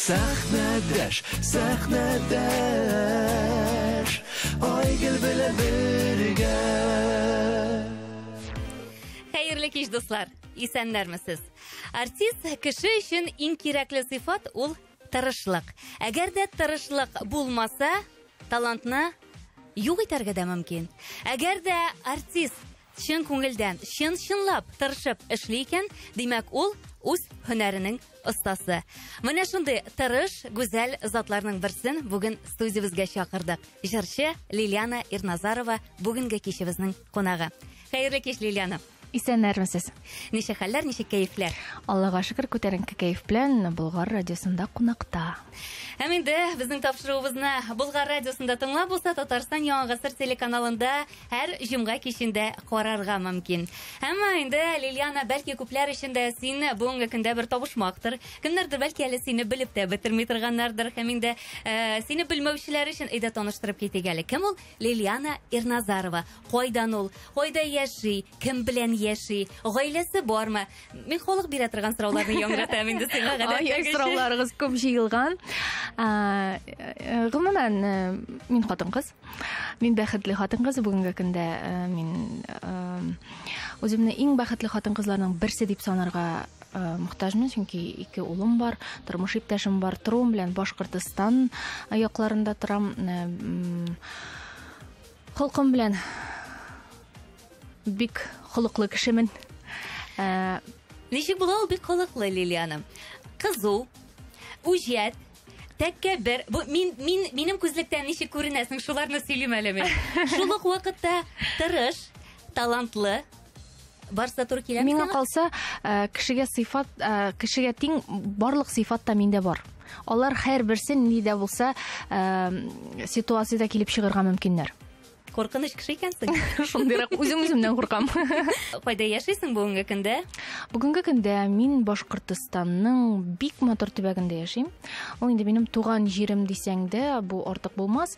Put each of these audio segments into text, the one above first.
Сәхнәдәш, сәхнәдәш, Айгөл белән бергә. Хәерле кич, дуслар, исәннәрмесез? Артист кеше өчен иң кирәкле сыйфат ул тырышлык. Әгәр дә тырышлык булмаса, талантны юк итәргә дә мөмкин. Әгәр дә артист чын күңелдән, чынлап тырышып эшли икән, димәк ул үз һөнәренең остасы. Менә шундый тырыш, гүзәл затларның берсен бүген студиябызга чакырдык. Җырчы Лилиана Ирназарова бүгенге кичебезнең кунагы. Хәерле кич, Лилиана. Исәннәрмесез? Ничек хәлләр, ничек кәефләр? Аллага шөкер, күтәренке кәеф белән Болгар радиосында кунакта. Һәм инде безнең тапшыруыбызны Болгар радиосында тыңлап булса, Татарстан Яңа гасыр телеканалында һәр җомга кичендә карарга мөмкин. Һәм инде Лилиана, бәлки күпләр өчен дә син бүгенге көндә бер табышмактыр. Кемнәрдер бәлки әле сине белеп тә бетерми торганнардыр. Һәм инде сине белмәүчеләр өчен әйдә таныштырып китик әле. Кем ул? Лилиана Ирназарова. Кайдан ул? Кайда яши? Кем белән яши? Гаиләсе бармы? Мин халык бирә торган сорауларны яңратам инде сиңа гадәттәге. Сорауларыгыз күп җыелган. Гомумән, мин хатын-кыз. Мин бәхетле хатын-кыз. Бүгенге көндә мин үземне иң бәхетле хатын-кызларның берсе дип санарга мохтажмын, чөнки 2 улым бар, тормыш иптәшем бар. Торуым белән Башкортстан якларында торам. Халкым белән бик холыклы кешемен. Ничек була ул бик холыклы, Лилиана? Кызу, үҗәт, тәкәббер. Бу минем күзлектән ничек күренәсең, шуларны сөйлим әле мен. Шул ук вакытта тырыш, талантлы. Барса туры киләме? Миңа калса, кешегә сыйфат, кешегә тиң барлык сыйфат та миндә бар. Алар һәр берсен ни дә булса ситуациядә килеп чыгарга мөмкиннәр. Коркыныч кеше икәнсең. Шундыйрак үземнән куркам. Кайда яшисең бүгенге көндә? Бүгенге көндә мин Башкортстанның бик матур төбәгендә яшим. Ул инде минем туган җирем дисәң дә, бу артык булмас.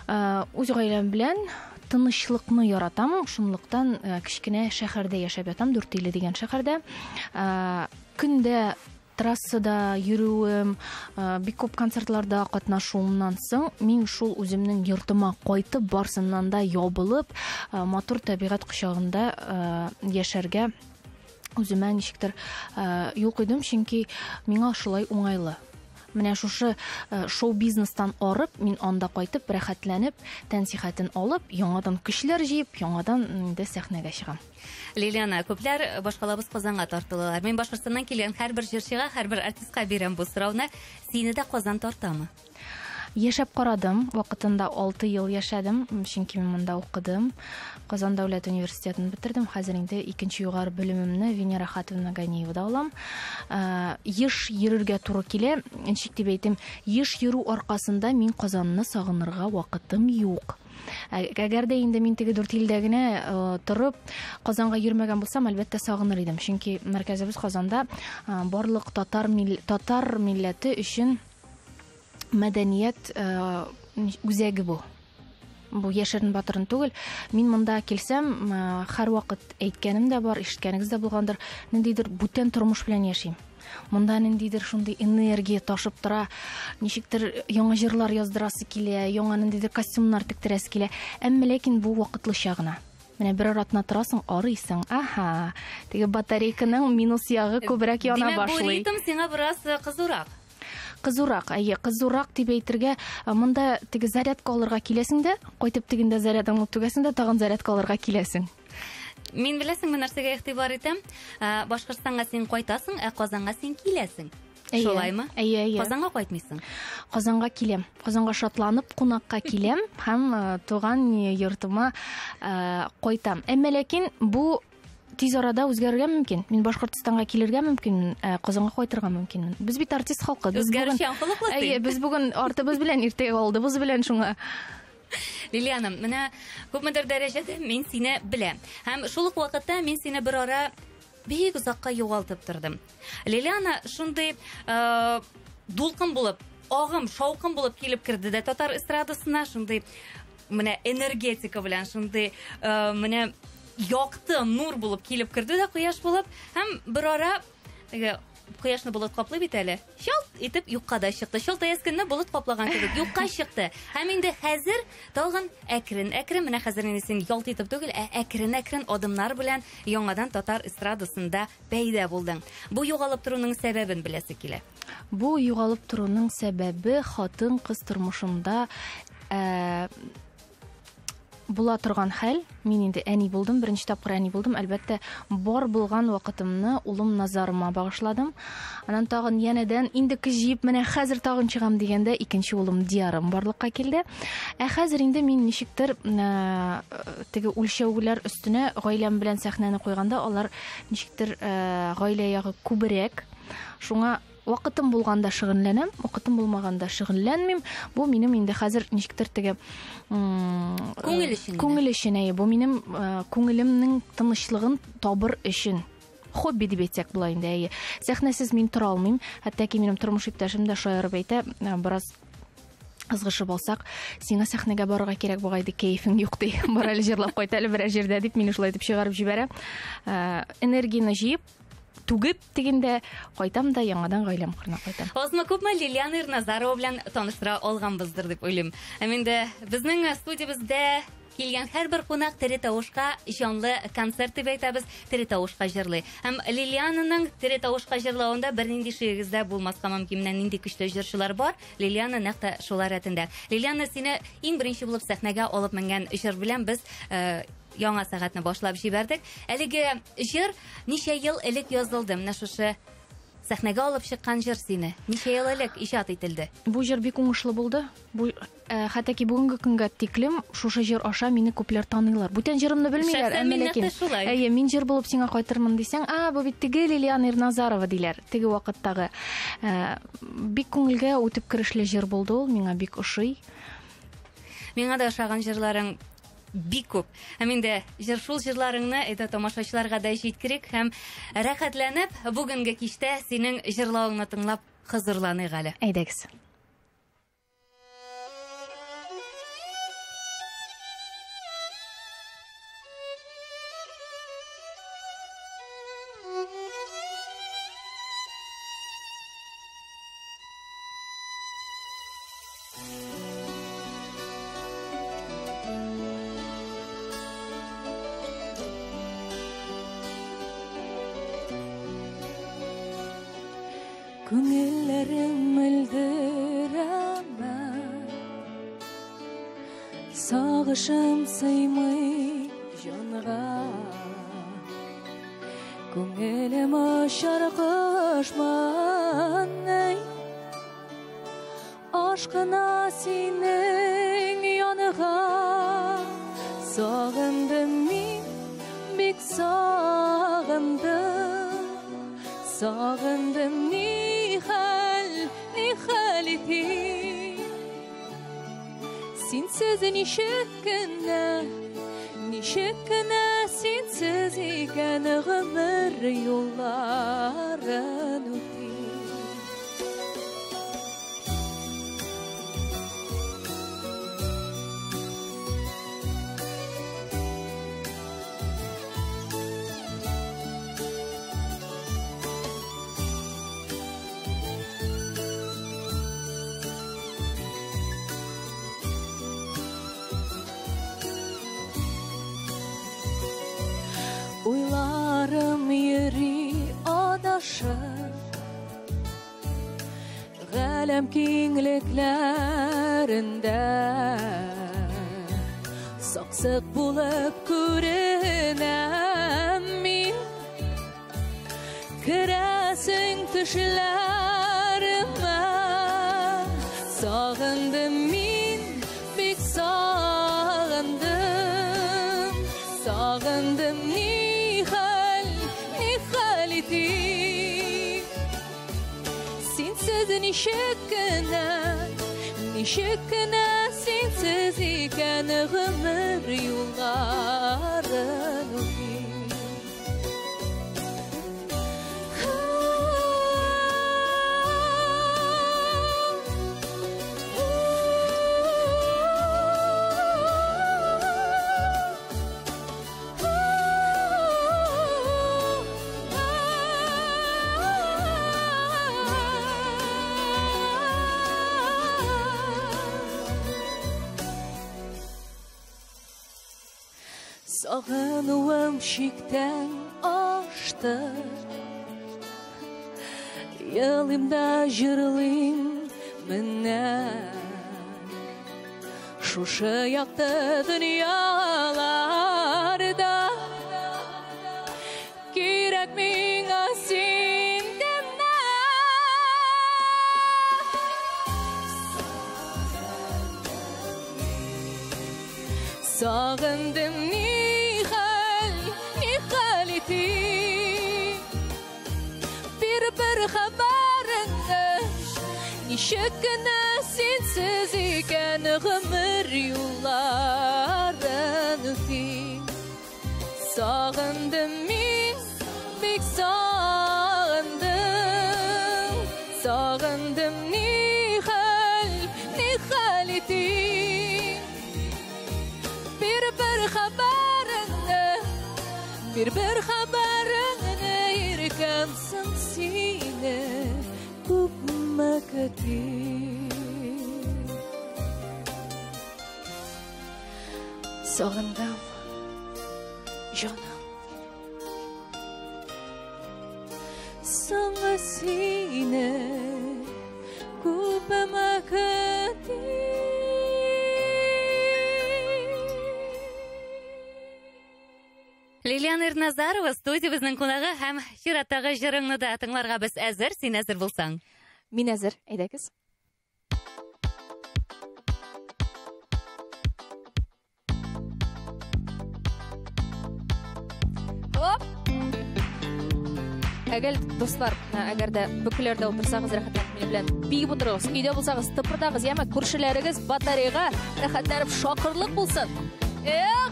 Үз гаиләм белән тынычлыкны яратам. Шунлыктан кичкенә шәһәрдә яшәп ятам, Дүртөйле дигән шәһәрдә. Көндә трассада йөрүем, бик күп концертларда катнашуымнан соң, мин шул үземнең йортыма кайтып, барсыннан да ябылып, матур табигать кочагында яшәргә үземә ничектер юл куйдым, чөнки миңа шулай уңайлы. Менә шушы шоу-бизнестан арып, мин анда кайтып, рәхәтләнеп, тәнсихатын алып, яңадан көчләр җыеп, яңадан инде сәхнәгә чыгам. Лилиана, күпләр башкалабыз Казанга тартылалар. Мин Башкортстаннан килгән һәрбер җырчыга, һәрбер артистка бирәм бу сорауны. Сине дә Казан тартамы? Яшәп карадым, вакытында 6 ел яшәдем, чөнки мин монда укыдым. Казан дәүләт университетын бетердем. Хәзер инде 2нче югары белемемне Венера Хатовна Ганиевада алам. Еш йөрергә туры килә. Ничек дип әйтим, еш йөрү аркасында мин Казанны сагынырга вакытым юк. Әгәр дә инде мин теге Дүртөйледә генә торып, Казанга йөрмәгән булсам, әлбәттә сагыныр идем. Чөнки мәркәзебез Казанда барлык татар милләте өчен мәдәният үзәге бу. Бу яшерен батырын түгел. Мин монда килсәм, һәр вакыт әйткәнем дә бар, ишеткәнегез дә булгандыр, ниндидер бүтән тормыш белән яшим. Монда ниндидер шундый энергия ташып тора, ничектер яңа җырлар яздырасы килә, яңа ниндидер костюмнар тектерәсе килә. Әмма ләкин бу вакытлыча гына. Менә бер аратна торасың, арыйсың. Аха, теге батарейканың минус ягы күбрәк яна башлый. Димәк, бу ритм сиңа бераз кызурак. Кызурак дип әйтергә, монда теге зарядка алырга киләсең дә, кайтып тегендә зарядыңны түгәсең дә, тагын зарядка алырга киләсең. Мин беләсең, мен нәрсәгә игътибар итәм? Башкортстанга син кайтасың, Казанга син киләсең. Шулаймы? Әйе. Казанга кайтмыйсың? Казанга киләм. Казанга шатланып кунакка киләм һәм туган йортыма кайтам. Әмма ләкин бу тиз арада үзгәрергә мөмкин. Мин Башкортстанга килергә мөмкин, Казанга кайтырга мөмкин. Без бит артист халкы. Үзгәрүчән холыклы. Әйе, без бүген артыбыз белән иртәгә алдыбыз белән шуңа. Лилиана, менә күпмедер дәрәҗәдә мин сине беләм. Һәм шул ук вакытта мин сине бер ара бик узакка югалтып тордым. Лилиана шундый дулкын булып, агым, шаукын булып килеп кирде дә татар эстрадасына, шундый менә энергетика белән, шундый менә якты нур булып килеп кирде дә, кояш булып, һәм бер ара теге кояшны булат каплый бит әле. Шалт итеп юкка да чыкты. Шалт аяскынны булат каплаган кебек юкка чыкты. Һәм инде хәзер тагын әкрен менә хәзер инде син ялт итеп түгел, әкрен адымнар белән яңадан татар эстрадасында пәйда булдың. Бу югалып торуның сәбәбен беләсе килә. Бу югалып торуның сәбәбе хатын-кыз тормышында була торган хәл. Мин инде әни булдым, беренче тапкыр әни булдым. Әлбәттә, бар булган вакытымны улым Назарыма багышладым. Анан тагын янәдән инде киҗип, менә хәзер тагын чыгам дигәндә, икенче улым Диярым барлыкка килде. Хәзер инде мин ничектер теге үлчәүләр өстенә гаиләм белән сәхнәне куйганда, алар ничектер гаилә ягы күбрәк. Шуңа вакытым булганда шөгыльләнәм, вакытым булмаганда шөгыльләнмим. Бу минем инде хәзер ничектер теге күңел өчен. Бу минем күңелемнең тынычлыгын табыр өчен. Хобби дип әйтсәк була инде. Сәхнәсез мин тора алмыйм. Хәтта минем тормыш иптәшем дә шаярып әйтә, бераз ызгышып алсак, сиңа сәхнәгә барырга кирәк бугайды, кайфың юк ди. Бар әле җырлап кайт әле берәр җирдә дип мине шулай дип чыгарып җибәрә. Энергияне җыеп түгеп дигәндә кайтам да яңадан гаиләм кырына кайтам. Азмы күпме Лилиана Ирназарова белән таныштыра алганбыздыр дип уйлыйм. Инде безнең студиябездә килгән һәрбер кунак тере тавышка җанлы концерт дип әйтәбез, тере тавышка җырлый. Һәм Лилиананың тере тавышка җырлавында бернинди шигездә булмаска мөмкин, нинди көчле җырчылар бар. Лилиана нәкъ шулар рәтендә. Лилиана, сине иң беренче булып сәхнәгә алып менгән җыр белән без яңа сәгатьне башлап җибәрдек. Әлеге җыр ничә ел элек язылды? Менә шушы сәхнәгә алып чыккан җыр сине ничә ел элек иҗат ителде? Бу җыр бик уңышлы булды. Бу хәтта ки бүгенге көнгә тиклем шушы җыр аша мине күпләр таныйлар. Бүтән җырымны белмиләр, әмма ләкин мин җыр булып сиңа кайтырмын дисәң, бу бит теге Лилиана Ирназарова диләр. Теге вакыттагы бик күңелгә үтеп керешле җыр булды ул, миңа бик ошый. Миңа да ошаган җырларың бик күп. Һәм инде шул җырларыңны тамашачыларга да җиткерик һәм рәхәтләнеп бүгенге кичтә синең җырлавыңны тыңлап хозурланыйк әле. Әйдәгез. Күңелләрем мөлдерәмә, сагышым сыймый җанга. Күңелем ашар кышман, ашкына синең янга. Сагындым мин, бик сагындым, сагындым Нихәл ити. Синсез ничек кенә синсез икән гомер юлларын үти. Уйларым йөри адашып, галәм киңлекләрендә. Саксык булып күренәм мин, керәсең төшләремә. Сагындым мин, бик сагындым, сагындым Синсез ничек кенә синсез икән гомер юлларын үти. Sağınıvam şikten aştı. Yılımda jırlıyım menen. Şuşu yaktı dünyalarda. Kirek minga sindemne. Sağındım nihal eti. Bir haberinde nişekine sensiz iken ömür yolların öti. Sağındım min, bek sağındım. Sağındım nihal eti. Bir haberinde irkemsin sine kupmakati. Sağındım canım. Sana sine kupmakati. Лилияна Эрназарова студиябызның кунагы һәм чираттагы җырыңны да тыңларга без әзер. Син әзер булсаң. Мин әзер, әйдәгез. Хоп! Әгәр дуслар, әгәр дә бүкләрдә утырсагыз, рәхәтләнеп мине белән бигеп утырыгыз. Өйдә булсагыз, тыпырдагыз, яме күршеләрегез батареяга рәхәтләнеп шакырлык булсын. Эх!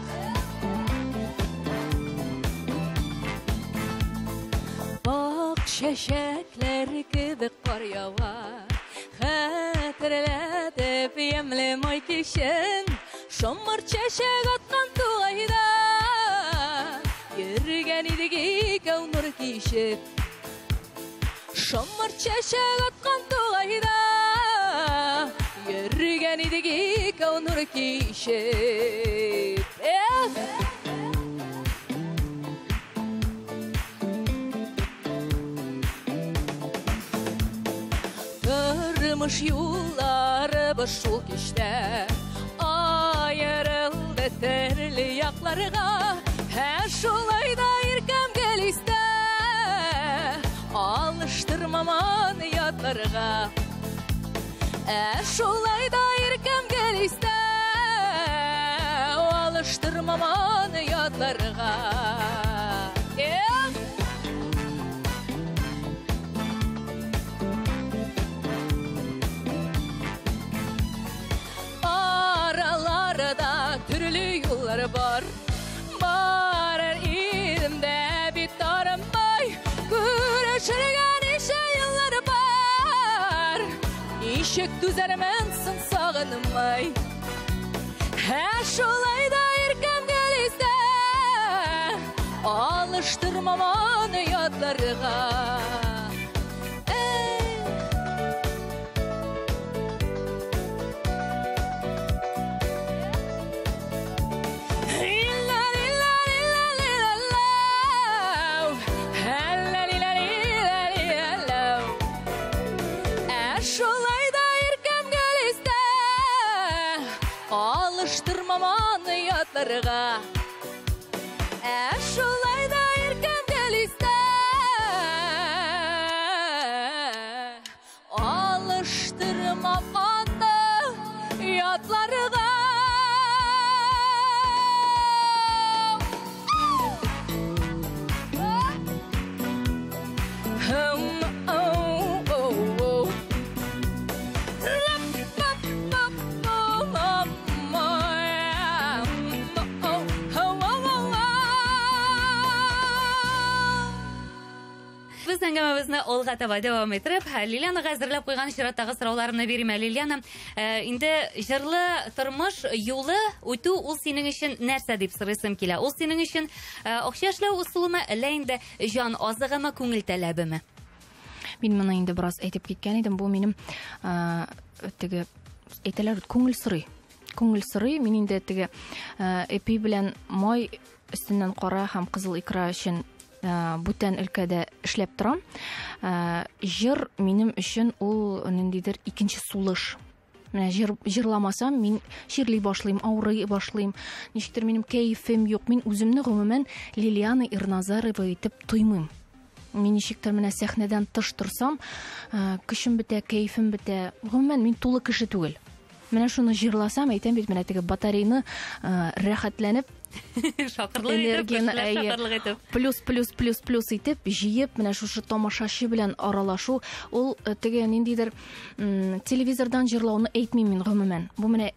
Bak çeşekler gibi kar yağar. Hatırlatıp yemlim oy kişin. Şomur çeşek atkan tuğayda. Yürgen idiki kavnur kişi. Şomur çeşek atkan tuğayda. Yürgen idiki kavnur kişi. Kırmış yolları bu şul kişte. Ayrıldı terli yaklarına. Her şolayda irkem gel iste. Alıştırmaman yatlarına. Her şolayda irkem gel iste. Alıştırmaman yatlarına. Türlü yollar var. Bağırır ilimde bir tarambay. Güreşirgen işe yıllar var. İşek düzermensin sağınmay. Her şolayda irkem gel iste. Alıştırmaman yatlarına. Alıştırmaman yatlarına. Şolayda irkem gel iste. Alıştırmaman yatlarına. Biz әңгәмәбезне алга таба дәвам иттереп, Лилияна әзерләп куйган чираттагы сорауларны бирим. Лилияна, инде җырлы тормыш юлы үтү ул синең өчен нәрсә дип сорыйсым килә? Ул синең өчен акча эшләү усулымы, әллә инде җан азыгымы, күңел тәләбеме? Мин моны инде бераз әйтеп киткән идем. Бу минем теге әйтәләр күңел сырый. Күңел сырый. Мин инде теге эпи белән май өстеннән кара һәм кызыл икра өчен бүтән өлкәдә эшләп торам. Җыр минем өчен ул ниндидер икенче сулыш. Менә җырламасам, мин ширли башлыйм, авырый башлыйм. Ничектер минем кәефем юк. Мин үземне гомумән Лилиана Ирназарова итеп тоймыйм. Мин ничектер менә сәхнәдән тыш торсам, көчем бетә, кәефем бетә. Гомумән мин тулы кеше түгел. Менә шуны җырласам, әйтәм бит, менә теге батарейны рәхәтләнеп, шакырлык итеп. Плюс итеп, җыеп, менә шушы тамашачы белән аралашу, ул теге ниндидер телевизордан җырлауны әйтмим мин гомумән. Бу менә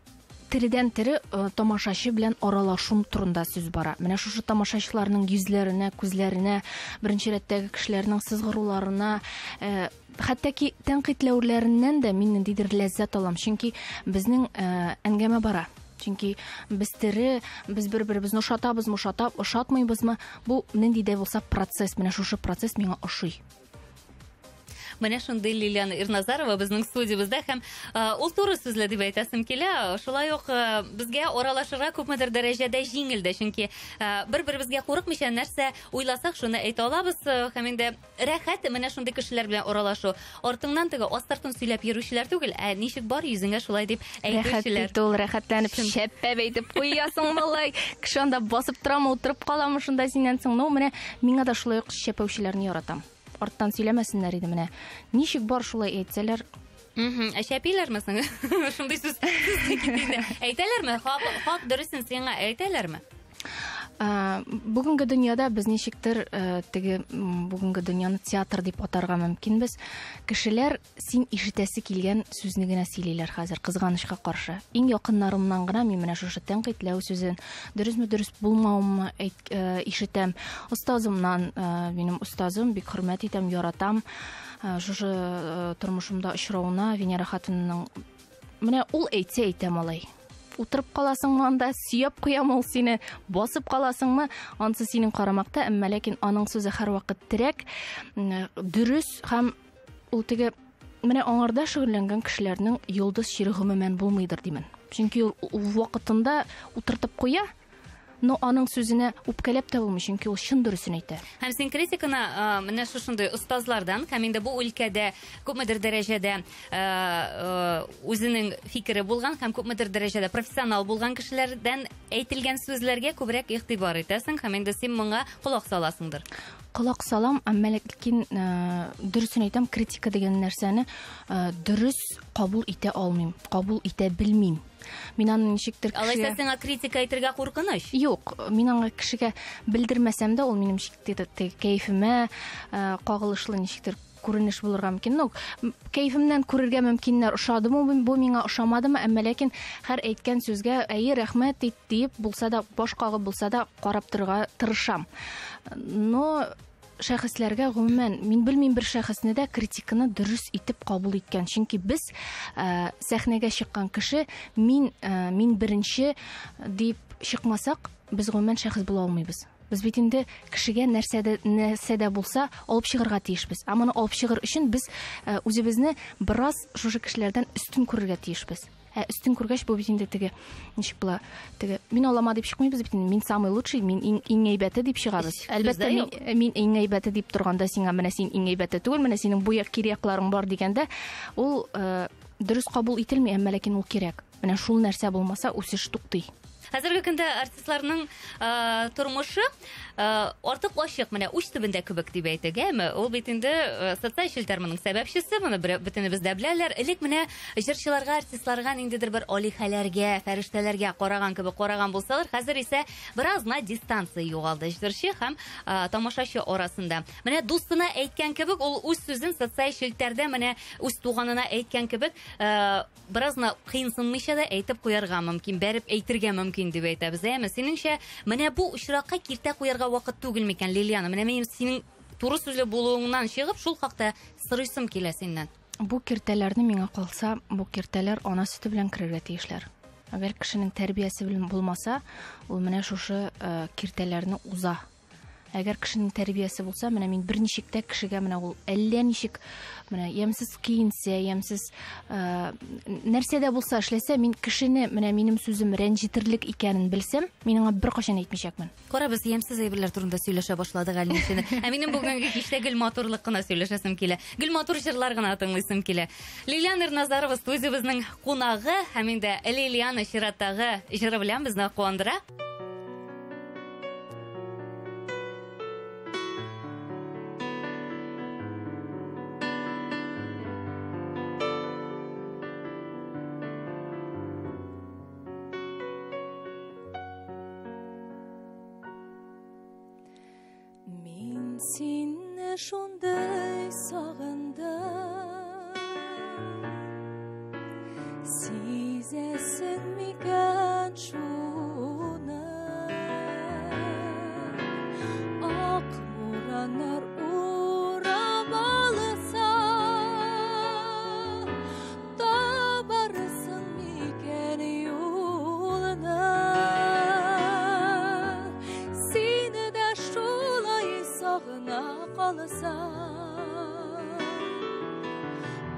тиридән-тире тамашачы белән аралашум турында сүз бара. Менә шушы тамашачыларның йөзләренә, күзләренә, беренче рәттәге кешеләрнең сызгыруларына, хәтта тәнкыйтьләүләреннән дә мин ниндидер ләззәт алам. Чөнки безнең әңгәмә бара. Чөнки без тере, без бер-беребезне ошатмыйбызмы? Бу нинди дә булса процесс. Менә шушы процесс миңа ошый. Менә шундый Лилиана Ирназарова безнең студиябызда һәм ул туры сүзле дип әйтәсем килә. Шулай ук безгә аралашырга күпмедер дәрәҗәдә җиңел дә, чөнки бер-беребезгә курыкмыйча нәрсә уйласак, шуны әйтә алабыз һәм инде рәхәт менә шундый кешеләр белән аралашу. Артыңнан теге астыртын сөйләп йөрүчеләр түгел, ничек бар йөзеңә шулай дип әйтүчеләр. Рәхәт ул рәхәтләнеп шәппәп әйтеп куясың малай. Кеше анда басып торамы, утырып каламы шунда синнән соң. Ну менә миңа да шулай ук шәпәүчеләрне яратам. Арттан сөйләмәсеннәр иде менә. Ничек бар шулай әйтсәләр? Шәпиләрме соң? Шундый сүз китә. Әйтәләрме? Хак дөресен сиңа әйтәләрме? Бүгенге дөньяда без ничектер теге бүгенге дөньяны театр дип атарга мөмкинбез. Кешеләр син ишетәсе килгән сүзне генә сөйлиләр хәзер, кызганычка каршы. Иң якыннарымнан гына мин менә шушы тәнкыйтьләү сүзен, дөресме дөрес булмавымны ишетәм. Устазымнан, минем устазым, бик хөрмәт итәм, яратам. Шушы тормышымда очрауына Венера хатынның менә ул әйтсә әйтә малай. Утырып каласыңмы анда, сөяп куям ул сине, басып каласыңмы, ансы синең карамакта, әмма ләкин аның сүзе һәрвакыт терәк, дөрес һәм ул теге менә аңарда шөгыльләнгән кешеләрнең йолдыз чире гомумән булмыйдыр димен. Чөнки ул вакытында утыртып куя, но аның сүзенә үпкәләп тә булмый, чөнки ул чын дөресен әйтә. Һәм син критиканы менә шушындай остазлардан, һәм инде бу өлкәдә күпмедер дәрәҗәдә үзенең фикере булган һәм күпмедер дәрәҗәдә профессионал булган кешеләрдән әйтелгән сүзләргә күбрәк игътибар итәсең һәм инде син моңа колак саласыңдыр. Колак салам, әмма ләкин дөресен әйтәм, критика дигән нәрсәне дөрес кабул итә алмыйм, кабул итә белмим. Мин аны ничектер Алайса сиңа критика әйтергә куркыныч? Юк, мин аңа кешегә белдермәсәм дә, ул минем кәефемә кагылышлы ничектер күренеш булырга мөмкин. Ну, кәефемнән күрергә мөмкиннәр, ошадымы бу миңа, ошамадымы, әмма ләкин һәр әйткән сүзгә әйе, рәхмәт дип булса да, башкагы булса да карап торырга тырышам. Но шәхесләргә гомумән мин белмим бер шәхесне дә критиканы дөрес итеп кабул иткән. Чөнки без сәхнәгә чыккан кеше мин беренче дип чыкмасак, без гомумән шәхес була алмыйбыз. Без бит инде кешегә нәрсә дә булса алып чыгарга тиешбез. Моны алып чыгыр өчен без үзебезне бераз шушы кешеләрдән үстен күрергә тиешбез. Үстен күргәч, бу бит инде теге ничек була, теге мин алама дип чыкмыйбыз бит инде, мин самый лучший, мин иң әйбәте дип чыгабыз. Әлбәттә мин иң әйбәте дип торганда сиңа менә син иң әйбәте түгел, менә синең бу кирәкләрең бар дигәндә, ул дөрес кабул ителми, әмма ләкин ул кирәк. Менә шул нәрсә булмаса, үсеш туктый. Хәзерге көндә артистларның тормышы артык ачык, менә уч төбендә кебек дип әйтәгәме? Ул бит инде социаль челтәрменең сәбәпчесе, моны бөтенебез дә беләләр. Элек менә җырчыларга, артистларга ниндидер бер алихәләргә, фәрештәләргә караган кебек караган булсалар, хәзер исә беразна дистанция югалды җырчы һәм тамашачы арасында. Менә дустына әйткән кебек, ул үз сүзен социаль челтәрдә менә үз туганына әйткән кебек, беразна кыйынсынмыйча да әйтеп куярга мөмкин, бәреп әйтергә мөмкин дип әйтәбез. Синеңчә, менә бу очракка киртә куярга вакыт түгел микән, Лилиана? Менә мин синең туры сүзле булуыңнан чыгып, шул хакта сорыйсым килә синнән. Бу киртәләрне миңа калса, бу киртәләр ана сөте белән керергә тиешләр. Әгәр кешенең тәрбиясе белән булмаса, ул менә шушы киртәләрне уза. Әгәр кешенең тәрбиясе булса, менә мин берничек тә кешегә менә ул әллә ничек менә ямсыз киенсә, ямсыз нәрсәдә булса эшләсә, мин кешене менә минем сүзем рәнҗитерлек икәнен белсәм, мин аңа беркайчан әйтмичәкмен. Кара, без ямсыз әйберләр турында сөйләшә башладык әле инде. Минем бүгенге кичтә гел матурлык кына сөйләшәсем килә. Гел матур җырлар гына тыңлыйсым килә. Лилиана Эрназарова студиябезнең кунагы һәм инде Лилиана чираттагы җыры белән безне куандыра. Сине шундай сагындым, сизәсең микән шуны? Ак бураннар урап алса, табарсың микән юлына? Сине дә шулай сагына калса,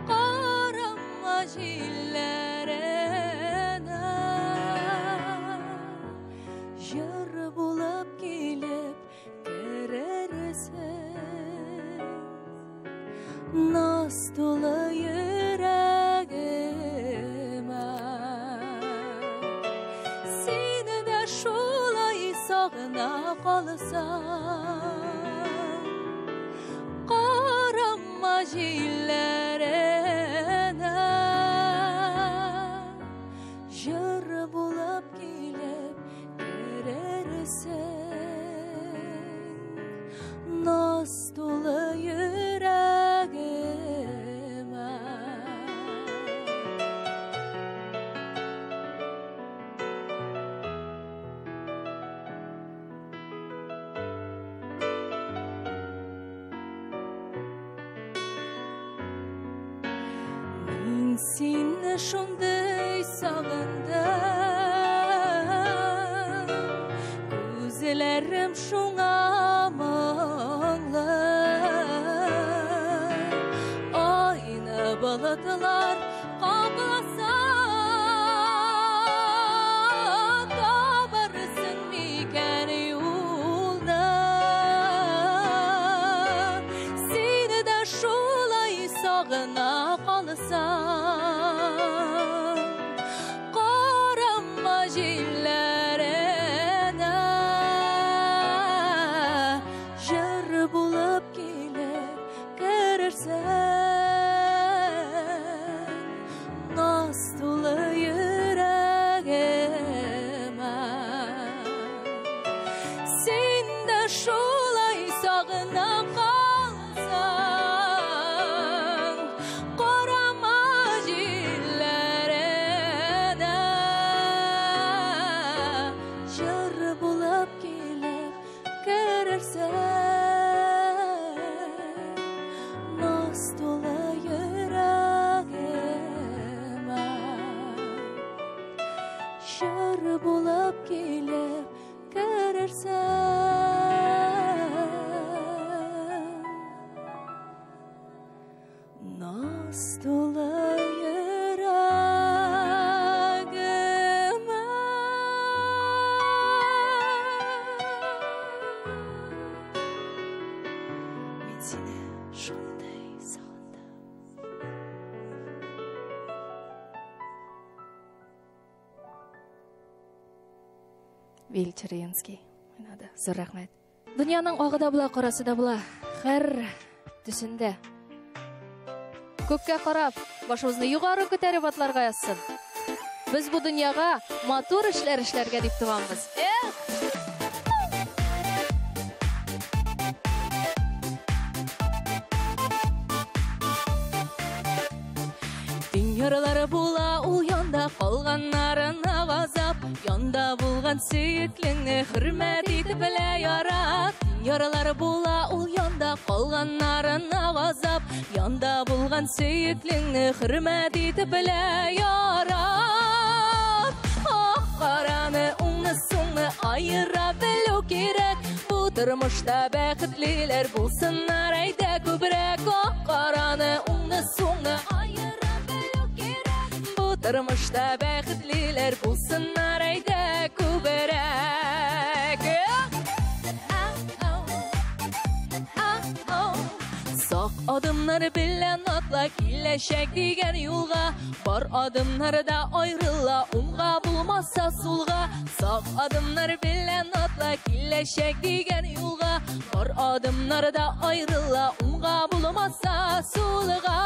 карама җилләренә, җыр булып килеп керерсең, наз тулы йөрәгемә. Сине дә шулай сагына калса, карама җилләренә, җыр булып килеп керерсең, наз тулы йөрәгемә. Сине шундай сагындым, күзләрем шуңа моңлы. Айны болытлар капласа, табарсың микән юлны? Сине дә шулай сагына калса, карама җилләренә, җыр булып килеп керерсең, наз тулы йөрәгемә. Син дә шулай сагына калсаң, карама җилләренә, җыр булып килеп керерсең, наз тулы йөрәгемә, җыр булып килеп керерсең, наз тулы йөрәгемә. Мин сине шундай сагындым. Вильчеринский. Зор рәхмәт. Дөньяның агы да була, карасы да була. Һәр төсендә. Көккә карап, башыбызны югары күтәреп атларга язсын. Без бу дөньяга матур эшләр эшләргә дип туганбыз. Яралары була ул янда, калганнарына газап, янда булган сөеклеңне хөрмәт итеп белә ярат. Яралары була ул янда, калганнарына газап, янда булган сөеклеңне хөрмәт итеп белә ярат. Ак караны уңны соңны айыра белү кирәк, бу тормышта бәхетлеләр булсыннар, әйдә күбрәк ак караны, уңны суңны аера белү кирәк. Бу тормышта бәхетлеләр булсыннар, әйдә күбрәк. Сак адымнар белән атла киләчәк дигән юлга, бар адымнарда аерыла, уңга булмаса сулга. Сак адымнар белән атла киләчәк дигән юлга, бар адымнарда аерыла, уңга булмаса сулга.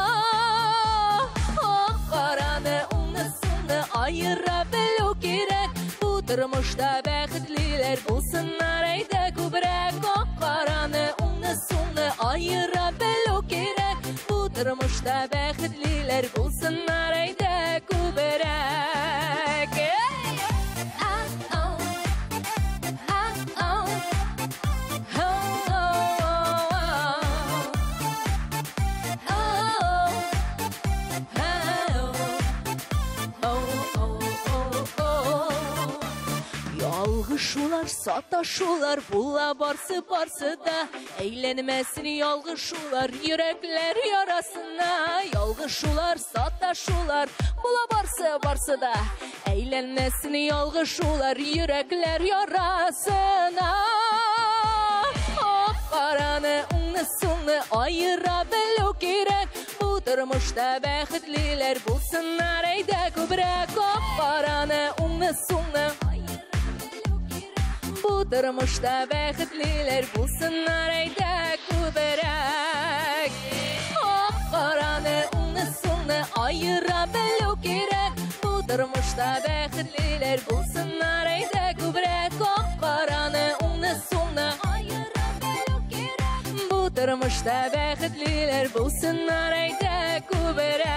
Ак караны, уңны суңны аера белү кирәк. Бу тормышта бәхетлеләр булсыннар, әйдә күбрәк. Ак караны, уңны суңны аера белү кирәк. Бу тормышта бәхетлеләр булсыннар, әйдә күбрәк. Ялгышулар, саташулар, була барсы да, әйләнмәсен ялгышулар, йөрәкләр ярасына. Ялгышулар, саташулар, була барсы да, әйләнмәсен ялгышулар, йөрәкләр ярасына. Ак караны, уңны суңны аера белү кирәк. Бу тормышта бәхетлеләр булсыннар, әйдә күбрәк. Ак караны, уңны суңны бу тормышта бәхетлеләр булсыннар, әйдә күбрәк. Ак караны, уңны суңны аера белү кирәк. Бу тормышта бәхетлеләр булсыннар, әйдә күбрәк. Ак караны, уңны суңны аера белү кирәк. Бу тормышта бәхетлеләр булсыннар, әйдә күбрәк.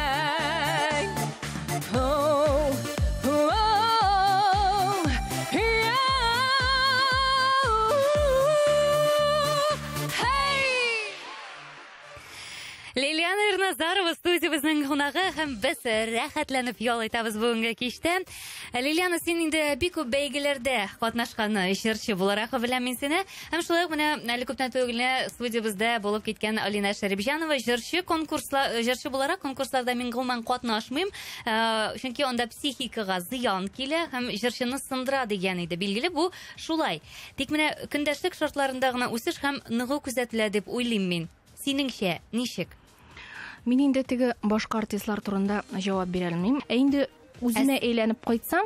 Лилияна Ирназарова студиябызның қонағы, һәм без рәхәтләнеп ял итәбез бүгенге кичтә. Лилияна, син инде бик күп бәйгеләрдә катнашкан җырчы буларак беләм мин сине. Һәм шулай ук менә әле күптән түгел студиябызда булып киткән Алина Шәрипҗанова җырчы буларак конкурсларда мин гомумән катнашмыйм. Чөнки анда психикага зыян килә һәм җырчыны сындыра дигән иде. Билгеле, бу шулай. Тик менә көндәшлек шартларында гына үсеш һәм ныгу күзәтелә дип уйлыйм мин. Синеңчә, ничек? Мин инде теге башка артистлар турында җавап бирә алмыйм. Инде үземә әйләнеп кайтсам,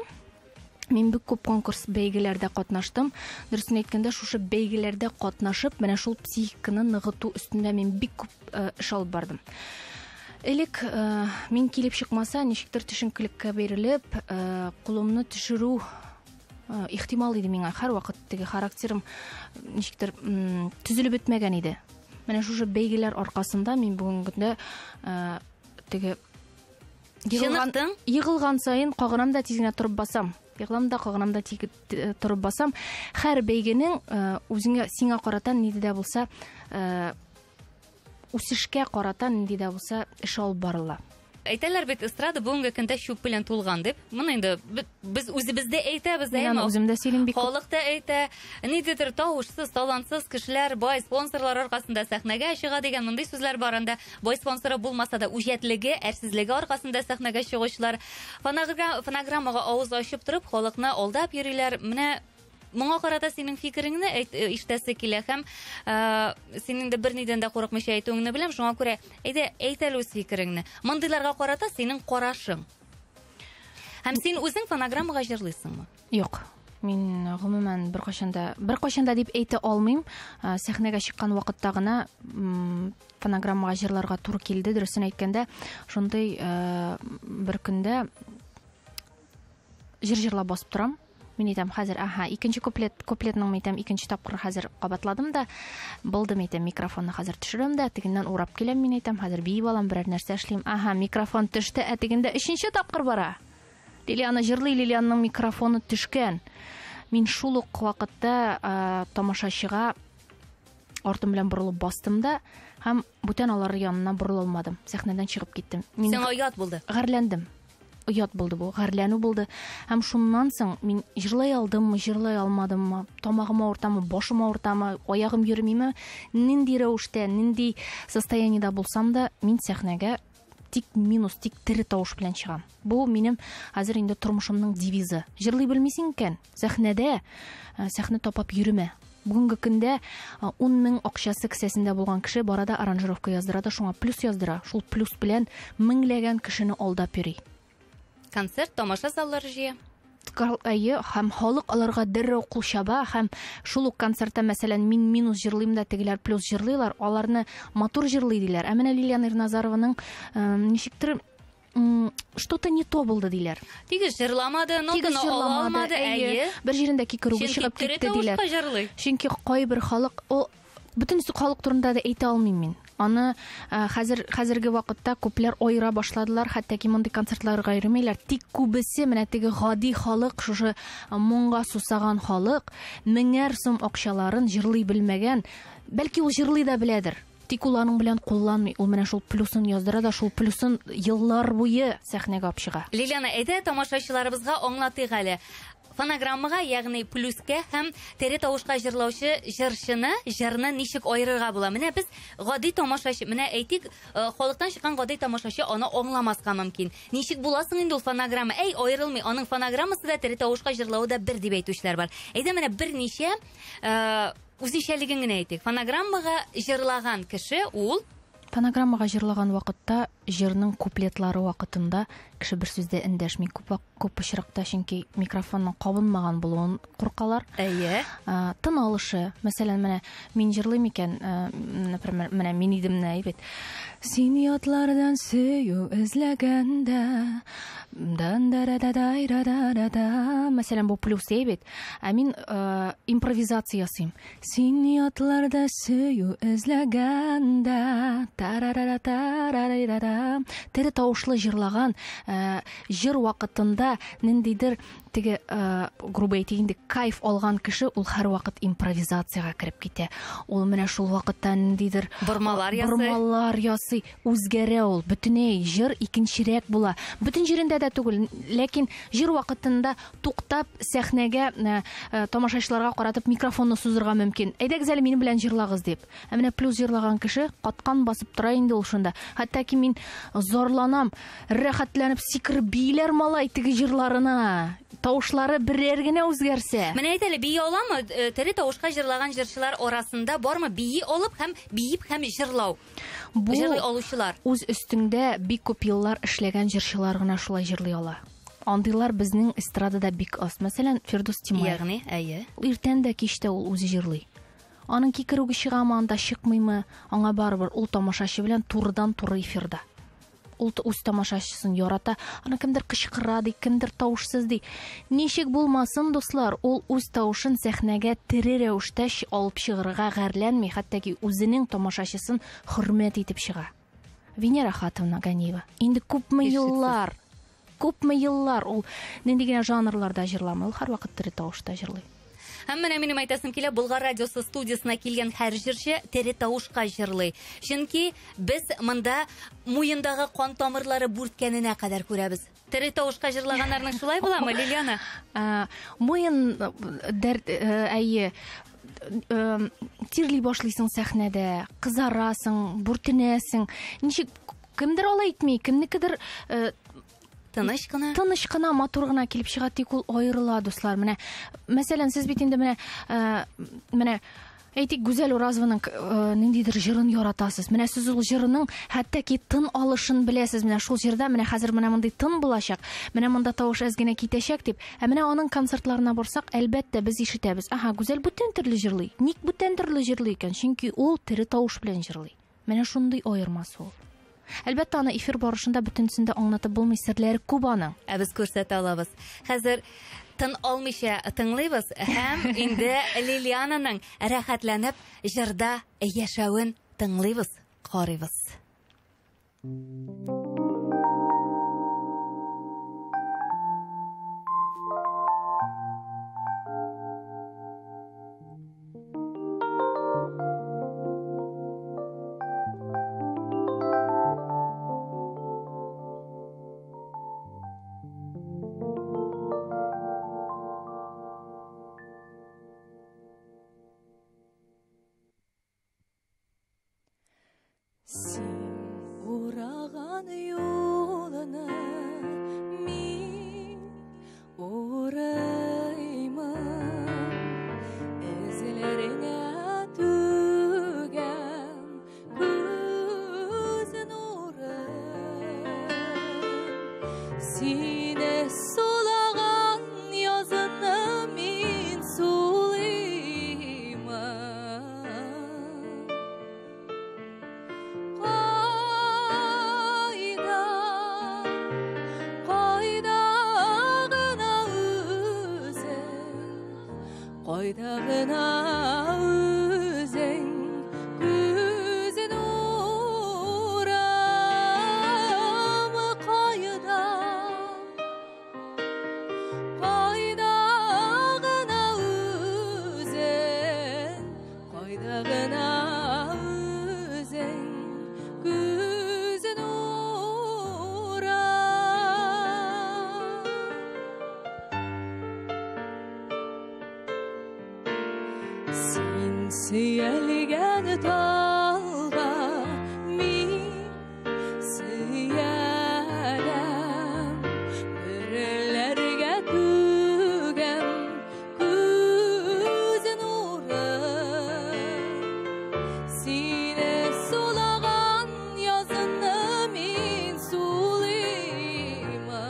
мин бик күп конкурс бәйгеләрдә катнаштым. Дөресен әйткәндә, шушы бәйгеләрдә катнашып, менә шул психиканы ныгыту өстендә мин бик күп эш алып бардым. Элек мин килеп чыкмаса, ничектер төшенкелеккә бирелеп, кулымны төшерү ихтимал иде миңа. Һәр вакыт теге характерым ничектер төзелеп бетмәгән иде. Менә шушы бәйгеләр аркасында мин бүгенгә теге егылган сайын кагынам да тизгенә турып басам. Егылам да кагынам да турып басам. Һәр бәйгенең үзеңә сиңа карата нидә дә булса үсешкә карата нидә дә булса эш алып барыла. Әйтәләр бит, эстрада бүгенге көндә чүп белән тулган дип. Моны инде без үзебездә әйтәбез, әйме? Үземдә сөйлим бик. Халык та әйтә, нидер тавышсыз, талантсыз кешеләр бай спонсорлар аркасында сәхнәгә чыга дигән мондый сүзләр бар анда. Бай спонсоры булмаса да үҗәтлеге, әрсезлеге аркасында сәхнәгә чыгучылар фонограммага авыз ачып торып, халыкны алдап йөриләр. Менә моңа карата синең фикереңне ишетәсе килә һәм синең дә бернидән дә курыкмыйча әйтүеңне беләм, шуңа күрә әйт әле үз фикереңне. Мондыйларга карата синең карашың. Һәм син үзең фонограммага җырлыйсыңмы? Юк. Мин гомумән беркайчан да дип әйтә алмыйм. Сәхнәгә чыккан вакытта гына фонограммага җырларга туры килде. Дөресен әйткәндә, шундый бер көндә җырлап басып торам. Мин әйтәм, хәзер, икенче куплетның әйтәм, икенче тапкыр хәзер кабатладым да, булдым әйтәм, микрофонны хәзер төшерәм дә, тегеннән урап киләм, мин әйтәм, хәзер биеп алам, берәр нәрсә эшлим. Микрофон төште, тегендә өченче тапкыр бара. Лилияна җырлый, Лилиянның микрофоны төшкән. Мин шул ук вакытта тамашачыга артым белән борылып бастым да, һәм бүтән алар янына борыла алмадым. Сәхнәдән чыгып киттем. Сиңа ят булды. Гарләндем. оят булды бу, гарьләнү булды. Һәм шуннан соң мин җырлый алдыммы, җырлый алмадыммы, тамагым авыртамы, башым авыртамы, аягым йөрмиме, нинди рәвештә, нинди состояниедә булсам да, мин сәхнәгә тик тере тавыш белән чыгам. Бу минем хәзер инде тормышымның девизы. Җырлый белмисең икән, сәхнәдә сәхнә тапап йөрмә. Бүгенге көндә 10 мең акчасы кесәсендә булган кеше барада аранжировка яздыра да шуңа плюс яздыра. Шул плюс белән меңләгән кешене алдап йөри. Концерт, тамаша заллары җыя. Һәм халык аларга дәррәү кул чаба, һәм шул ук концертта, мәсәлән, мин минус җырлыйм да тегеләр плюс җырлыйлар, аларны матур җырлый диләр. Ә менә Лилия Нурназарованың ничектер что-то не то булды диләр. Тигез җырламады, нотаны ала алмады, әйе. Бер җирендә кикерүгә чыгып китте диләр. Чөнки кайбер халык, бөтен халык турында да әйтә алмыйм мин. Аны хәзерге вакытта күпләр айыра башладылар, хәтта мондай концертларга йөрмәйләр. Тик күбесе менә теге гади халык, шушы моңга сусаган халык, меңәр сум акчаларын җырлый белмәгән, бәлки ул җырлый да беләдер. Тик ул аның белән кулланмый, ул менә шул плюсын яздыра да, шул плюсын еллар буе сәхнәгә алып чыга. Лилияна, әйдә тамашачыларыбызга аңлатыйк әле. Фонограммага, ягъни плюска һәм тере тавышка җырлаучы җырны ничек аерырга була? Менә без гади тамашачы, менә әйтик, халыктан чыккан гади тамашачы аны аңламаска мөмкин. Ничек буласың инде ул фонограмма? Аерылмый, аның фонограммасы да тере тавышка җырлауы да бер дип әйтүчләр бар. Әйдә менә берничә үзенчәлеген генә әйтик. Фонограммага җырлаган кеше ул Фонограммага җырлаган вакытта җырның куплетлары вакытында кеше бер сүздә эндәшми, күп очракта, чөнки микрофонның кабынмаган булуын куркалар. Әйе. Тын алышы, мәсәлән, менә мин җырлыйм икән, например, менә мин идем әйбет. Син ятлардан сөю эзләгәндә, дан-да-да-да-да-да-да. Мәсәлән, бу плюс әйбет. Ә мин импровизация ясыйм. Син ятларда сөю эзләгәндә, тарарара-тарарара. Тере тавышлы җырлаган җыр вакытында ниндидер теге грубо әйтәйек, кайф алган кеше ул һәр вакыт импровизациягә кереп китә. Ул менә шул вакытта ниндидер бормалар ясый, үзгәрә ул. Бөтенләй җыр икенчерәк була. Бөтен җирендә дә түгел, ләкин җыр вакытында туктап сәхнәгә тамашачыларга каратып микрофонны сузырга мөмкин. Әйдәгез әле минем белән җырлагыз дип. Ә менә плюс җырлаган кеше каткан басып тора инде ул шунда. Хәтта ки мин зарланам, рәхәтләнеп сикереп бийләр малай теге җырларына. Тавышлары берәр генә үзгәрсә. Менә әйт әле, бии аламы? Тере тавышка җырлаган җырчылар арасында бармы бии алып һәм биеп һәм җырлау? Җырлый алучылар. Үз өстендә бик күп еллар эшләгән җырчылар гына шулай җырлый ала. Андыйлар безнең эстрадада бик аз. Мәсәлән, Фирдус Тимаев. Ягъни, әйе. Иртән дә кичтә ул үзе җырлый. Аның кикерүге чыгамы, анда чыкмыймы, аңа барыбер, ул тамашачы белән турыдан-туры эфирда. Ул үз тамашачысын ярата, аны кемдер кычкыра ди, кемдер тавышсыз ди. Ничек булмасын, дуслар, ул үз тавышын сәхнәгә тере рәвештә алып чыгарга гарьләнми, хәтта ки үзенең тамашачысын хөрмәт итеп чыга. Венера Хатовна Ганиева. Инде күпме еллар ул нинди генә жанрларда җырламый, ул һәрвакыт тере тавышта җырлый. Һәм менә минем әйтәсем килә, Болгар радиосы студиясына килгән һәр җырчы тере тавышка җырлый. Чөнки без монда муендагы кан тамырлары бүрткәненә кадәр күрәбез. Тере тавышка җырлаганнарның шулай буламы, Лилияна? Муен дәрт, әйе, тирли башлыйсың сәхнәдә, кызарасың, бүртенәсең. Ничек кемдер алай итми, кемнекедер тыныч кына матур гына килеп чыга, тик ул аерыла, дуслар. Менә мәсәлән, сез бит инде менә әйтик, Гүзәл Уразованың ниндидер җырын яратасыз. Менә сез ул җырының хәтта ки тын алышын беләсез. Менә шул җырда менә хәзер менә мондый тын булачак, менә монда тавыш әз генә китәчәк дип. Ә менә аның концертларына барсак, әлбәттә без ишетәбез. Гүзәл бүтән төрле җырлый. Ник бүтән төрле җырлый икән? Чөнки ул тере тавыш белән җырлый. Менә шундый аермасы ул. Әлбәттә, аны эфир барышында бөтенсен дә аңлатып булмый, серләре күп аның. Ә без күрсәтә алабыз. Хәзер тын алмыйча тыңлыйбыз һәм инде Лилиянаның рәхәтләнеп җырда яшәвен тыңлыйбыз, карыйбыз. Сине сулаған языны мен сулыйма. Қайда ғына өзің көзін ұрамы қайда ғына өзің қайда ғына өзің көзін Сен сүйелген талға мен сүйелем, бірлерге төгем көзін ұрып. Сені сулаған языны мен сулыйма.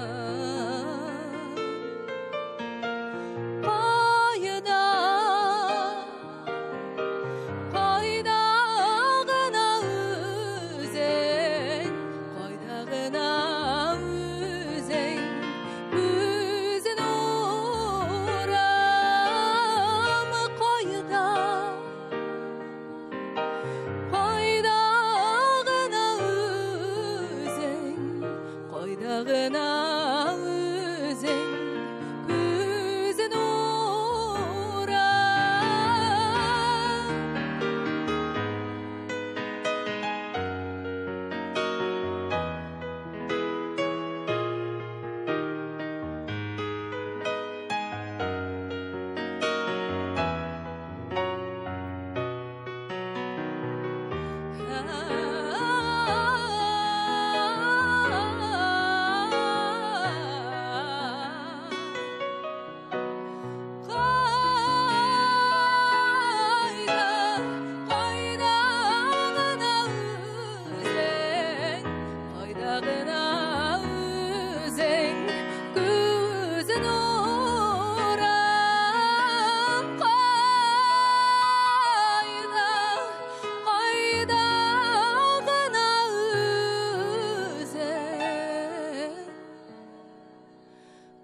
Ғына өзің көзін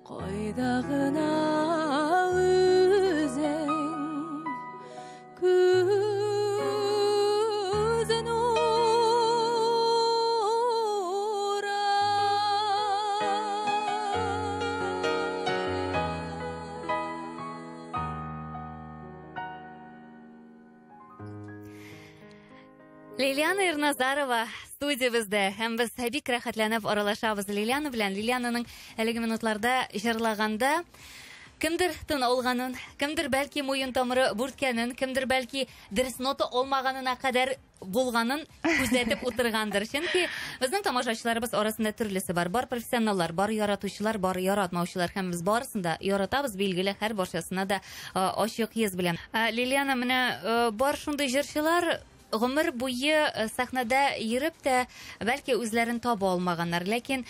Қайдағына өзің көзін Лилияна Ирназарова студиябызда. Һәм без бик рәхәтләнеп аралашабыз Лилияна белән. Лилиянаның әлеге минутларда җырлаганда кемдер тын алганын, кемдер бәлки муен тамыры бүрткәнен, кемдер бәлки дөрес нота алмаганына кадәр булганын күзәтеп утыргандыр. Чөнки безнең тамашачыларыбыз арасында төрлесе бар. Бар профессионаллар, бар яратучылар, бар яратмаучылар. Һәм без барысын да яратабыз, билгеле, һәр баршасына да ачык йөз белән. Лилияна, менә бар шундый җырчылар гомер буе сахнада йөреп тә бәлки үзләрен таба алмаганнар, ләкин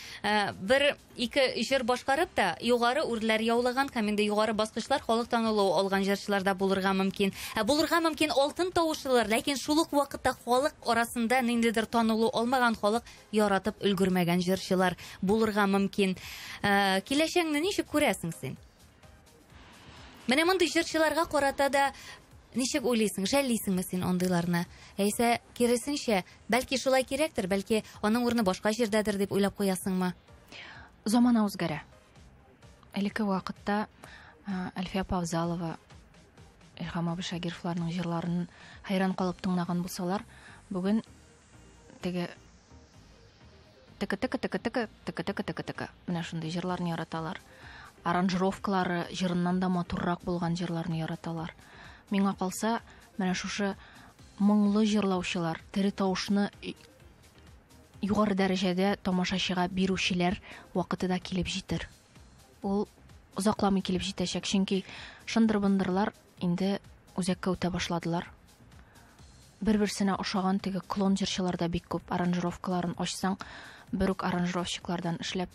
бер ике җыр башкарып та югары үрләр яулаган һәм инде югары баскычлар халык танылуы алган җырчылар да булырга мөмкин. Булырга мөмкин алтын тавышлылар, ләкин шул ук вакытта халык арасында ниндидер танылу алмаган, халык яратып өлгермәгән җырчылар булырга мөмкин. Киләчәкне ничек күрәсең син? Менә мондый җырчыларга карата да ничек уйлыйсың, жәллисеңме син андыйларны? Әйсә, киресенчә, бәлки шулай кирәктер, бәлки аның урыны башка җирдәдер дип уйлап куясыңмы? Замана үзгәрә. Элекке вакытта Әлфия Павзалова, Илһам Абышагировларның җырларын хайран калып тыңлаган булсалар, бүген теге тык-тык менә шундый җырларны яраталар. Аранжировкалары җырыннан да матуррак булган җырларны яраталар. Миңа калса, менә шушы моңлы җырлаучылар, тере тавышны югары дәрәҗәдә тамашачыга бирүчеләр вакытыда килеп җитер. Ул узакламый килеп җитәчәк, чөнки шындыр-бындырлар инде үзәккә үтә башладылар. Бер-берсенә ошаган теге клон җырчылар да бик күп. Аранжировкаларын ачсаң, бер үк аранжировщиклардан эшләп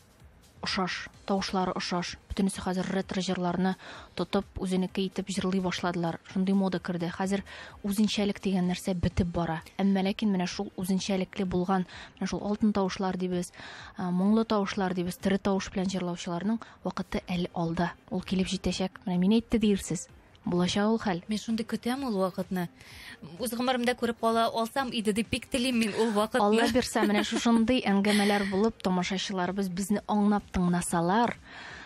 ошаш, тавышлары ошаш. Бөтенесе хәзер ретро җырларны тотып, үзенеке итеп җырлый башладылар. Шундый мода керде. Хәзер үзенчәлек дигән нәрсә бетеп бара. Әмма ләкин менә шул үзенчәлекле булган, менә шул алтын тавышлар дибез, моңлы тавышлар дибез, тере тавыш белән җырлаучыларның вакыты әле алда. Ул килеп җитәчәк. Менә мин әйтте диерсез. Булачак ул хәл. Мен шундый көтәм ул вакытны. Үз гомеремдә күреп кала алсам иде дип бик телим мин ул вакытны. Алла бирсә, менә шушындый әңгәмәләр булып, тамашачыларыбыз безне аңлап тыңласалар,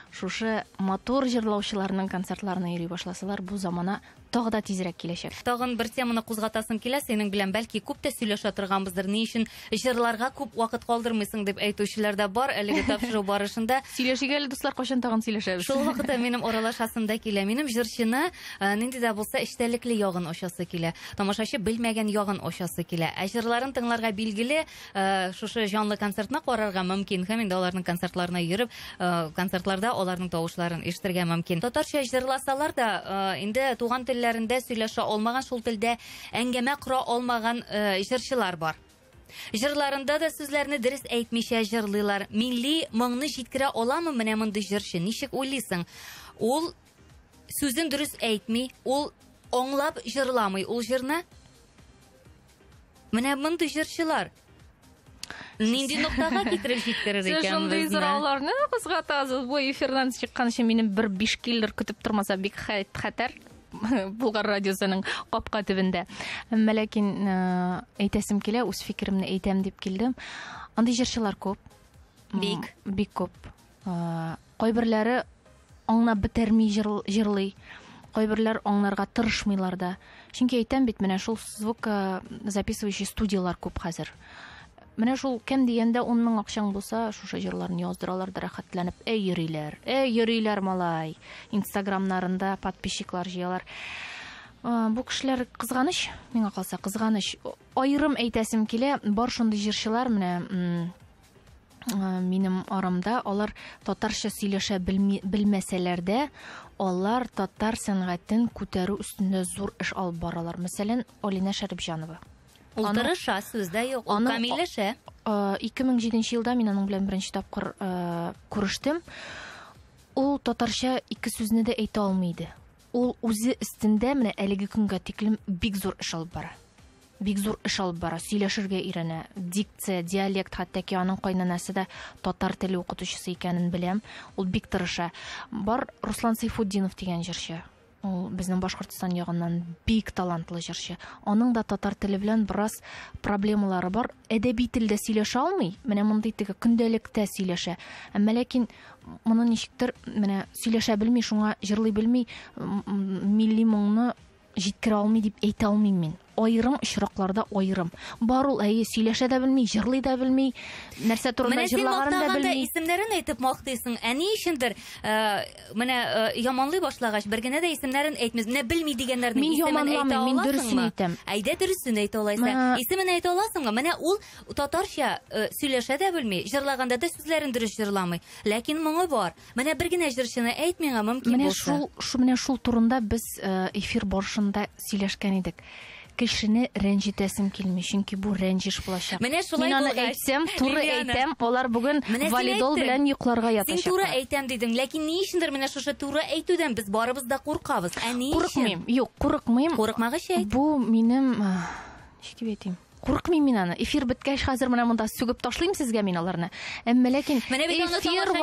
шушы мотор җырлаучыларның концертларына йөри башласалар, бу замана тагы да тизрәк киләчәк. Тагын бер теманы кузгатасың килә, синең белән бәлки күп тә сөйләшә торганбыздыр. Ни өчен җырларга күп вакыт калдырмыйсың дип әйтүчеләр дә бар. Әлеге тапшыру барышында Сөйләшик әле, дуслар, кайчан тагын сөйләшәбез. шул вакытта минем аралашасым да килә. Минем җырчыны нинди дә булса эчтәлекле ягын ачасы килә. Тамашачы белмәгән ягын ачасы килә. Ә җырларын тыңларга билгеле, шушы җанлы концертны карарга мөмкин. Һәм инде аларның концертларына йөреп, концертларда аларның тавышларын ишетергә мөмкин. Татарча җырласалар да, инде туган телләрендә сөйләшә алмаган, шул телдә әңгәмә кура алмаган җырчылар бар. Җырларында да сүзләрне дөрес әйтмичә җырлыйлар. Милли моңны җиткерә аламы менә мондый җырчы? Ничек уйлыйсың? Ул сүзен дөрес әйтми, ул аңлап җырламый ул җырны. Менә мондый җырчылар нинди ноктага китереп җиткерер икән безне? Шундый сорауларны кузгатасыз. Бу эфирдан чыккан өчен минем бер 5 киллер көтеп тормаса бик хәтәр. Булгар радиосының капка төбендә. Әмма ләкин әйтәсем килә, үз фикеремне әйтәм дип килдем. Андый җырчылар күп. Бик күп. Кайберләре аңлап бетерми җырлый. Кайберләр аңларга тырышмыйлар да. Чөнки әйтәм бит, менә шул звук записывающий студиялар күп хәзер. Менә шул кем дигәндә 10 мең акчаң булса, шушы җырларны яздыралар да рәхәтләнеп, йөриләр малай. Инстаграмнарында подписчиклар җыялар. Бу кешеләр кызганыч, миңа калса кызганыч. Аерым әйтәсем килә, бар шундый җырчылар менә минем арамда, алар татарча сөйләшә белмәсәләр дә, алар татар сәнгатен күтәрү үстендә зур эш алып баралар. Мәсәлән, Алина Шәрипҗанова. Ул тырыша, сүздә юк, ул камилләшә. 2007 елда мин аның белән беренче тапкыр күрештем. Ул татарча 2 сүзне дә әйтә алмый иде. Ул үзе өстендә менә әлеге көнгә тиклем бик зур эш алып бара. Сөйләшергә өйрәнә. Дикция, диалект, хәтта ки аның кайнанасы да татар теле укытучысы икәнен беләм. Ул бик тырыша. Бар Руслан Сайфутдинов дигән җырчы. Ул безнең Башкортстан ягыннан бик талантлы җырчы. Аның да татар теле белән бераз проблемалары бар. Әдәби телдә сөйләшә алмый. Менә мондый теге көндәлектә сөйләшә. Әмма ләкин моны ничектер менә сөйләшә белми, шуңа җырлый белми, милли моңны җиткерә алмый дип әйтә алмыйм мин. Аерым очракларда аерым. Бар ул сөйләшә дә белми, җырлый да белми, нәрсә турында җырлаганын да белми. Исемнәрен әйтеп мактыйсың. Ни өчендер менә яманлый башлагач, бер генә дә исемнәрен әйтмәс. Менә белми дигәннәрнең исемен әйтә аласыңмы? Мин дөресен әйтәм. Әйдә дөресен әйтә алайса. Исемен әйтә аласыңмы? Менә ул татарча сөйләшә дә белми, җырлаганда да сүзләрен дөрес җырламый. Ләкин моңы бар. Менә бер генә җырчыны әйт миңа мөмкин булса. Менә шул турында без эфир барышында сөйләшкән идек. Кешене рәнҗетәсем килми, чөнки бу рәнҗеш булачак. Менә шулай булгач, мин аны әйтсәм, туры әйтәм, алар бүген валидол белән йокларга ятачак. Син туры әйтәм дидең, ләкин ни өчендер менә шушы туры әйтүдән без барыбыз да куркабыз. Ни өчен? Курыкмыйм. Курыкмагач әйт. Бу минем, ничек дип әйтим? Курыкмыйм мин аны. Эфир беткәч хәзер менә монда сүгеп ташлыйм сезгә мин аларны. Әмма ләкин эфир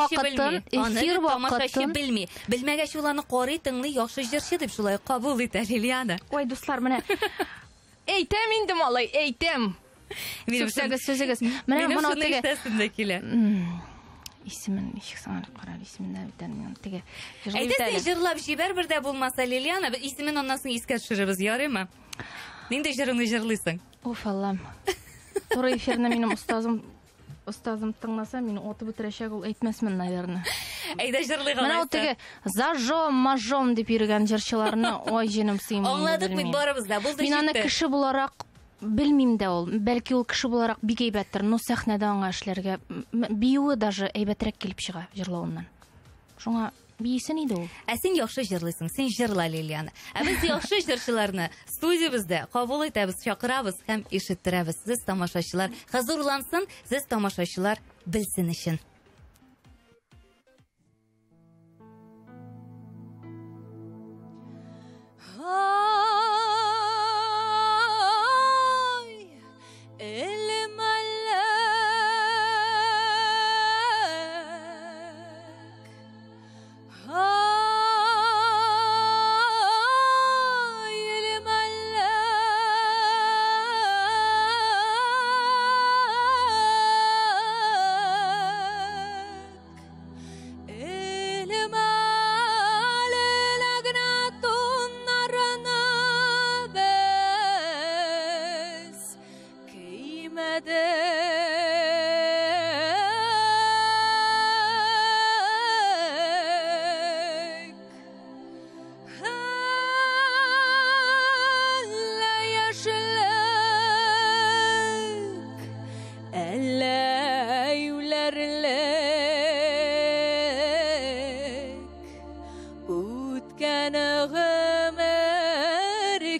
вакытын белми. Белмәгәч ул аны карый, тыңлый, яхшы җырчы дип шулай кабул итә Лилиана. Ой, дуслар, менә әйтәм инде малай, әйтәм. Сүзегез. Менә моны теге. Исемен ничек саңа карар, исеменә битәр теге. Әйтәсең җырлап җибәр бердә булмаса Лилиана, без исемен аннан соң искә төшеребез, ярыймы? Нинди җырыңны җырлыйсың? Уф, Аллам. Туры эфирне минем устазым тыңласа, мине отып бетерәчәк, ул әйтмәсмен, наверное. Әйдә җырлый галайса. Менә ул теге зажом дип йөргән җырчыларны, ой җиным сыймый. Аңладык бит барыбыз да, булды җитте. Мин аны кеше буларак белмим дә ул. Бәлки ул кеше буларак бик әйбәттер, но сәхнәдә аңа эшләргә биюе даже әйбәтрәк килеп чыга җырлавыннан. Шуңа бийсен иде ул. Син яхшы җырлыйсың, син җырла, Лилиана. Без яхшы җырчыларны студиябызда кабул итәбез, чакырабыз һәм ишеттерәбез. Сез тамашачылар хозурлансын, сез тамашачылар белсен өчен.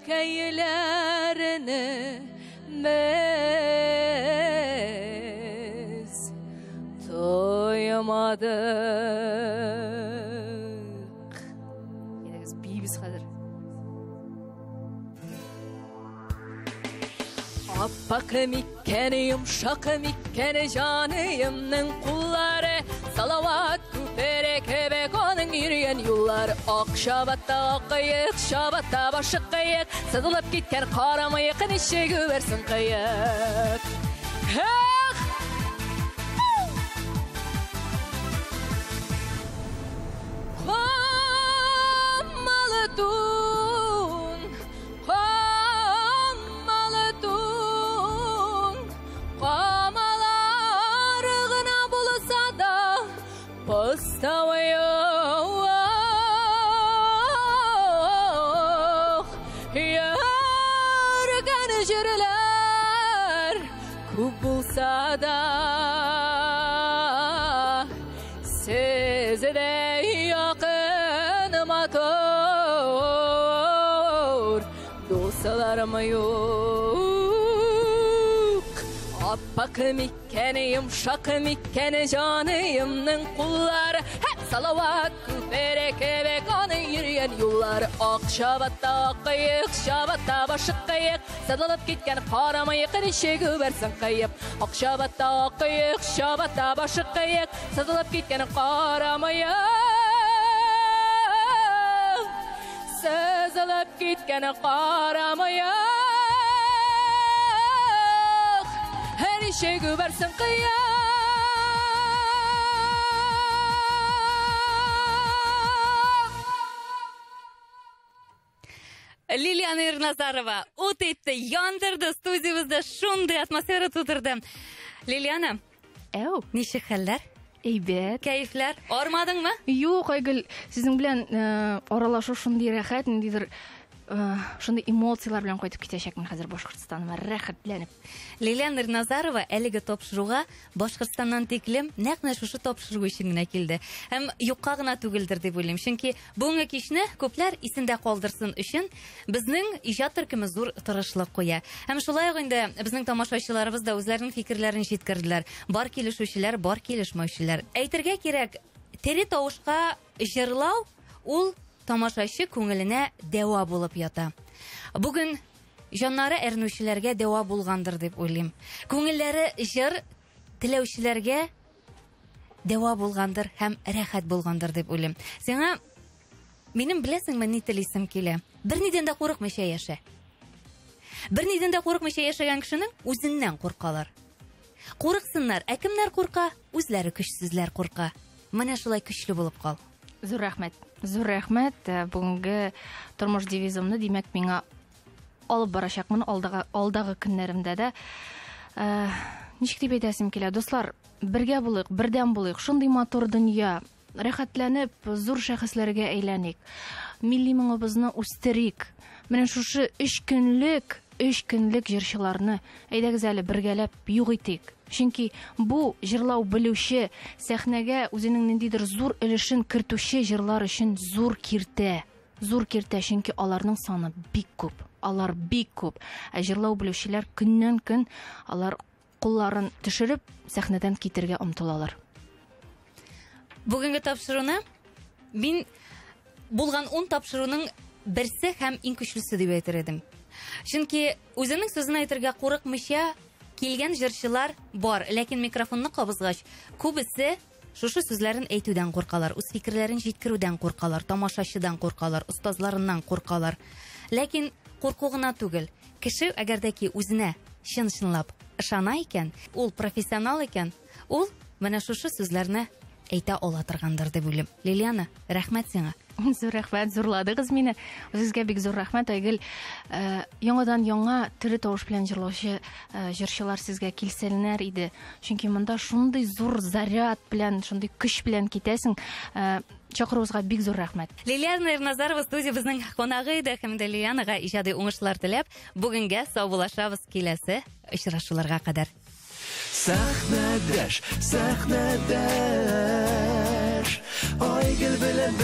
hikayelerini biz toyamadık. Yediniz biyimiz kadar. Appak mikkeni, yumşak mikkeni, canıyımның kulları, salavat küpere kebek onun yürüyen yollar. Akşabatta akıyık, şabatta başı kıyık, sızılıp gitken karamayıkın işe güversin kıyık. Kubulsa da size de yakın motor dostlarım yok. Appak mikkeni, yumşak mikkeni, canıyımның kulları, hep salavat küpere kebek onun yürüyen yollar. Akşabatta akıyık, şabatta başı kıyık, sadılıp gitken karamayıkın işe güversin kıyıp. Akşabatta akıyık, şabatta başı kıyık, sadılıp gitken karamayık, sadılıp gitken karamayık, her işe güversin kıyık. Лилияна Ерназарова от етті яндырды, студиямызда шундай атмосфера тудырды. Лилияна, неше хәлләр? Әйбәт. Кәйфләр? Армадыңмы? Юк, Айгөл, сезнең белән аралашу шундый рәхәт, ниндидер шундый эмоциялар белән кайтып китәчәкмен хәзер Башкортстанга, рәхәтләнеп. Лилияна Ерназарова әлеге тапшыруга Башкортстаннан тиклем нәкъ шушы тапшыру өчен генә килде. Һәм юкка гына түгелдер дип уйлыйм. Чөнки бүгенге кичне күпләр исендә калдырсын өчен безнең иҗат төркеме зур тырышлык куя. Һәм шулай ук инде безнең тамашачыларыбыз да үзләренең фикерләрен җиткерделәр. Бар килешүчеләр, бар килешмәүчеләр. Әйтергә кирәк, тере тавышка җырлау ул тамашачы күңеленә дәва булып ята. Бүген җаннары әрнүчеләргә дәва булгандыр дип уйлыйм. Күңелләре җыр теләүчеләргә дәва булгандыр һәм рәхәт булгандыр дип уйлыйм. Сиңа минем беләсеңме ни телисем килә? Бернидән дә курыкмыйча яшә. Бернидән дә курыкмыйча яшәгән кешенең үзеннән куркалар. Курыксыннар, ә кемнәр курка? Үзләре көчсезләр курка. Менә шулай көчле булып кал. Зур рәхмәт. Зур рәхмәт. Бүгенге тормыш девизымны димәк миңа алып барачакмын алдагы көннәремдә дә. Ничек дип әйтәсем килә? Дуслар, бергә булыйк, бердәм булыйк. Шундый матур дөнья. Рәхәтләнеп, зур шәхесләргә әйләник. Милли моңыбызны үстерик. Менә шушы 3 көнлек җырчыларны әйдәгез әле бергәләп юк итик. Чөнки бу җырлау белүче, сәхнәгә үзенең ниндидер зур өлешен кертүче җырлар өчен зур киртә. Зур киртә, чөнки аларның саны бик күп. Алар бик күп. Ә җырлау белүчеләр көннән-көн алар кулларын төшереп сәхнәдән китергә омтылалар. Бүгенге тапшыруны мин булган 10 тапшыруның берсе һәм иң көчлесе дип әйтер идем. Чөнки үзенең сүзен әйтергә курыкмыйча килгән җырчылар бар, ләкин микрофонны кабызгач, күбесе шушы сүзләрен әйтүдән куркалар, үз фикерләрен җиткерүдән куркалар, тамашачыдан куркалар, остазларыннан куркалар. Ләкин курку гына түгел. Кеше әгәр дә ки үзенә чын-чынлап ышана икән, ул профессионал икән, ул менә шушы сүзләрне әйтә ала торгандыр дип уйлыйм. Лилияна, рәхмәт сиңа. Зур рәхмәт, зурладыгыз мине. Сезгә бик зур рәхмәт, Айгөл. Яңадан яңа тере тавыш белән җырлаучы җырчылар сезгә килсәләр иде. Чөнки монда шундый зур заряд белән, шундый көч белән китәсең. Чакыруыгызга бик зур рәхмәт. Лилияна Ерназарова студиябызның қонағы иде һәм дә Лилиянаға иҗади уңышлар теләп, бүгенгә саубуллашабыз киләсе очрашуларга кадәр. Сәхнәдәш, Айгөл белән